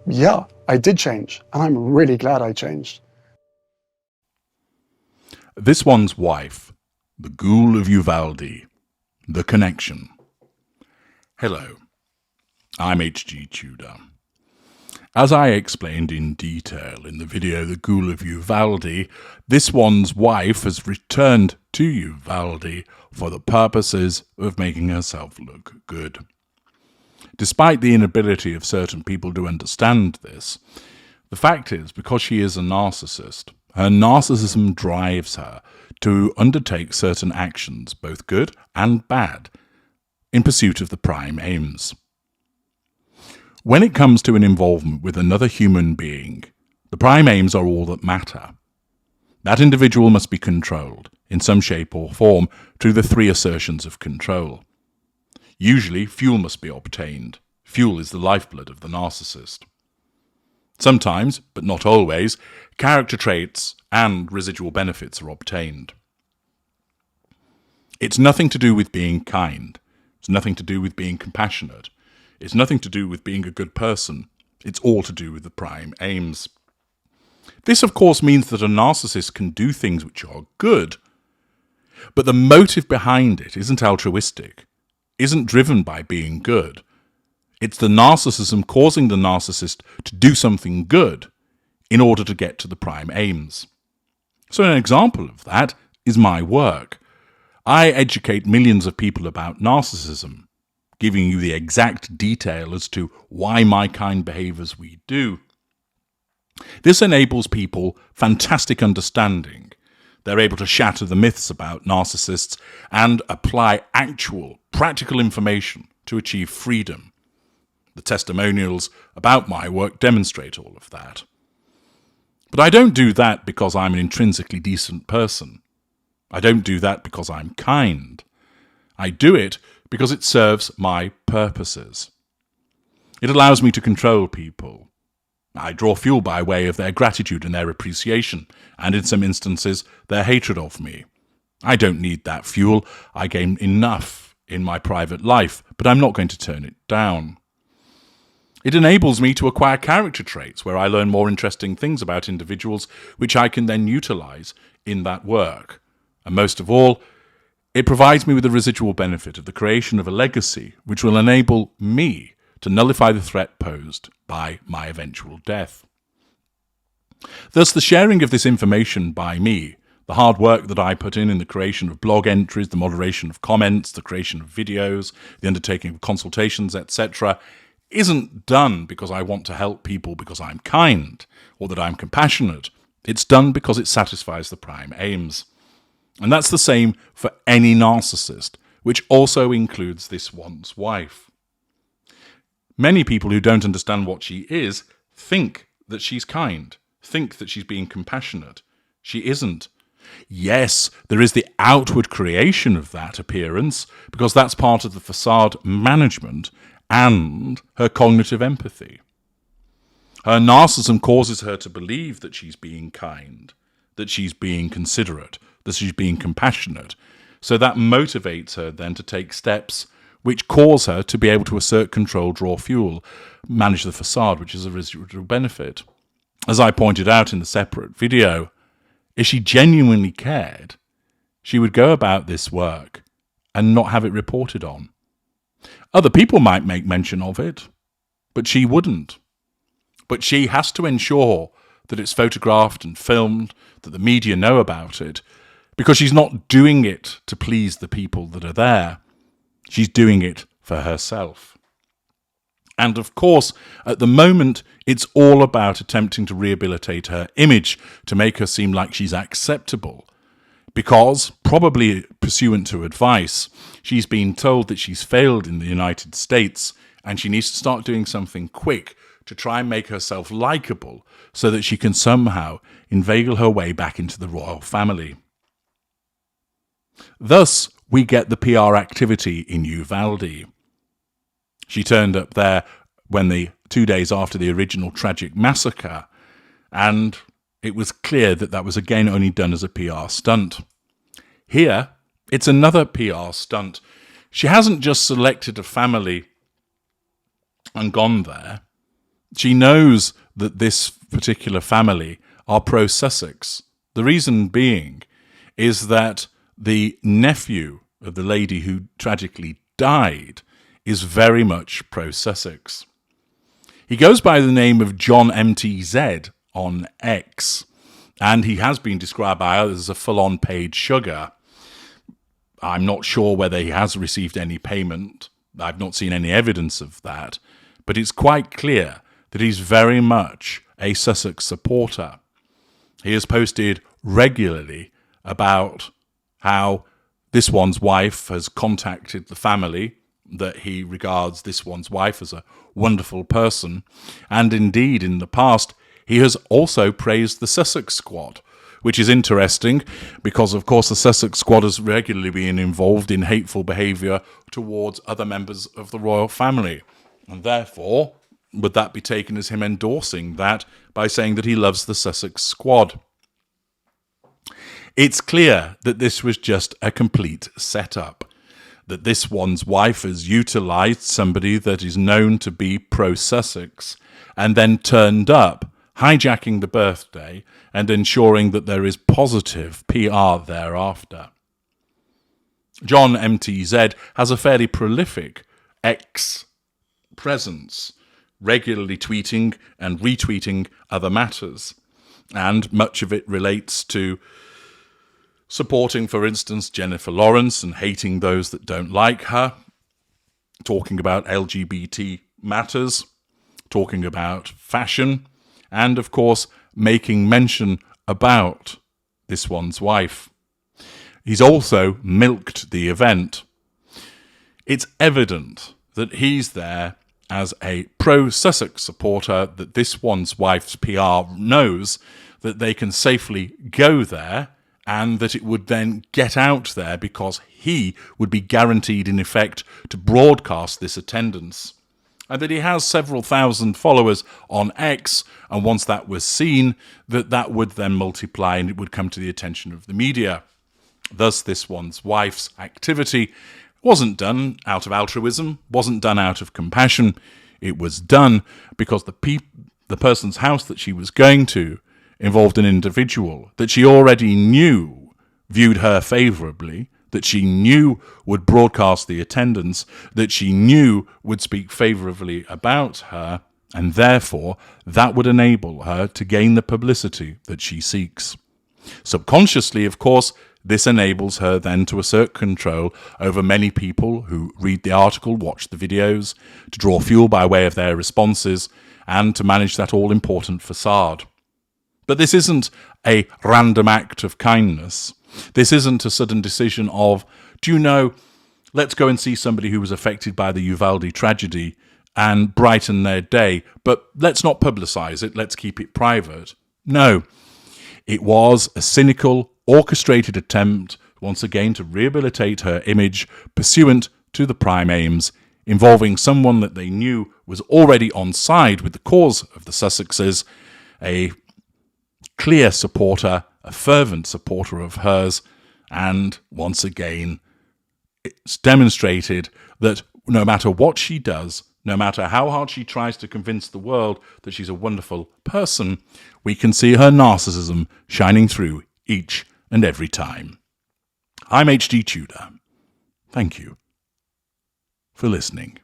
Yeah, I did change, and I'm really glad I changed. This one's wife, the Ghoul of Uvalde, the connection. Hello, I'm H.G. Tudor. As I explained in detail in the video The Ghoul of Uvalde, this one's wife has returned to Uvalde for the purposes of making herself look good. Despite the inability of certain people to understand this, the fact is, because she is a narcissist, her narcissism drives her to undertake certain actions, both good and bad, in pursuit of the prime aims. When it comes to an involvement with another human being, the prime aims are all that matter. That individual must be controlled, in some shape or form, through the three assertions of control. Usually, fuel must be obtained. Fuel is the lifeblood of the narcissist. Sometimes, but not always, character traits and residual benefits are obtained. It's nothing to do with being kind. It's nothing to do with being compassionate. It's nothing to do with being a good person. It's all to do with the prime aims. This, of course, means that a narcissist can do things which are good, but the motive behind it isn't altruistic, isn't driven by being good. It's the narcissism causing the narcissist to do something good in order to get to the prime aims. So an example of that is my work. I educate millions of people about narcissism, giving you the exact detail as to why my kind behave as we do. This enables people fantastic understanding. They're able to shatter the myths about narcissists and apply actual, practical information to achieve freedom. The testimonials about my work demonstrate all of that. But I don't do that because I'm an intrinsically decent person. I don't do that because I'm kind. I do it because it serves my purposes. It allows me to control people. I draw fuel by way of their gratitude and their appreciation, and in some instances, their hatred of me. I don't need that fuel. I gain enough in my private life, but I'm not going to turn it down. It enables me to acquire character traits where I learn more interesting things about individuals which I can then utilize in that work. And most of all, it provides me with the residual benefit of the creation of a legacy which will enable me to nullify the threat posed by my eventual death. Thus, the sharing of this information by me, the hard work that I put in the creation of blog entries, the moderation of comments, the creation of videos, the undertaking of consultations, etc., isn't done because I want to help people because I'm kind or that I'm compassionate. It's done because it satisfies the prime aims. And that's the same for any narcissist, which also includes this one's wife. Many people who don't understand what she is think that she's kind, think that she's being compassionate. She isn't. Yes, there is the outward creation of that appearance because that's part of the facade management and her cognitive empathy. Her narcissism causes her to believe that she's being kind, that she's being considerate, that she's being compassionate. So that motivates her then to take steps which cause her to be able to assert control, draw fuel, manage the facade, which is a residual benefit. As I pointed out in the separate video, if she genuinely cared, she would go about this work and not have it reported on. Other people might make mention of it, but she wouldn't. But she has to ensure that it's photographed and filmed, that the media know about it, because she's not doing it to please the people that are there. She's doing it for herself. And of course, at the moment, it's all about attempting to rehabilitate her image, to make her seem like she's acceptable. Because, probably pursuant to advice, she's been told that she's failed in the United States and she needs to start doing something quick to try and make herself likable so that she can somehow inveigle her way back into the royal family. Thus, we get the PR activity in Uvalde. She turned up there 2 days after the original tragic massacre, and it was clear that that was again only done as a PR stunt. Here, it's another PR stunt. She hasn't just selected a family and gone there. She knows that this particular family are pro-Sussex. The reason being is that the nephew of the lady who tragically died is very much pro-Sussex. He goes by the name of John MTZ on X, and he has been described by others as a full-on paid sugar. I'm not sure whether he has received any payment. I've not seen any evidence of that, but it's quite clear that he's very much a Sussex supporter. He has posted regularly about how this one's wife has contacted the family, that he regards this one's wife as a wonderful person, and indeed in the past he has also praised the Sussex Squad, which is interesting because, of course, the Sussex Squad has regularly been involved in hateful behaviour towards other members of the royal family, and therefore would that be taken as him endorsing that by saying that he loves the Sussex Squad? It's clear that this was just a complete setup, that this one's wife has utilised somebody that is known to be pro-Sussex and then turned up, hijacking the birthday and ensuring that there is positive PR thereafter. John MTZ has a fairly prolific X presence, regularly tweeting and retweeting other matters, and much of it relates to supporting, for instance, Jennifer Lawrence and hating those that don't like her, talking about LGBT matters, talking about fashion, and, of course, making mention about this one's wife. He's also milked the event. It's evident that he's there as a pro-Sussex supporter, that this one's wife's PR knows that they can safely go there and that it would then get out there because he would be guaranteed, in effect, to broadcast this attendance. And that he has several thousand followers on X, and once that was seen, that would then multiply and it would come to the attention of the media. Thus, this one's wife's activity wasn't done out of altruism, wasn't done out of compassion. It was done because the person's house that she was going to involved an individual that she already knew viewed her favourably, that she knew would broadcast the attendance, that she knew would speak favourably about her, and therefore that would enable her to gain the publicity that she seeks. Subconsciously, of course, this enables her then to assert control over many people who read the article, watch the videos, to draw fuel by way of their responses, and to manage that all-important facade. But this isn't a random act of kindness. This isn't a sudden decision of, do you know, let's go and see somebody who was affected by the Uvalde tragedy and brighten their day, but let's not publicise it, let's keep it private. No, it was a cynical, orchestrated attempt, once again, to rehabilitate her image pursuant to the prime aims, involving someone that they knew was already on side with the cause of the Sussexes, a clear supporter, a fervent supporter of hers, and once again, it's demonstrated that no matter what she does, no matter how hard she tries to convince the world that she's a wonderful person, we can see her narcissism shining through each and every time. I'm H.D. Tudor. Thank you for listening.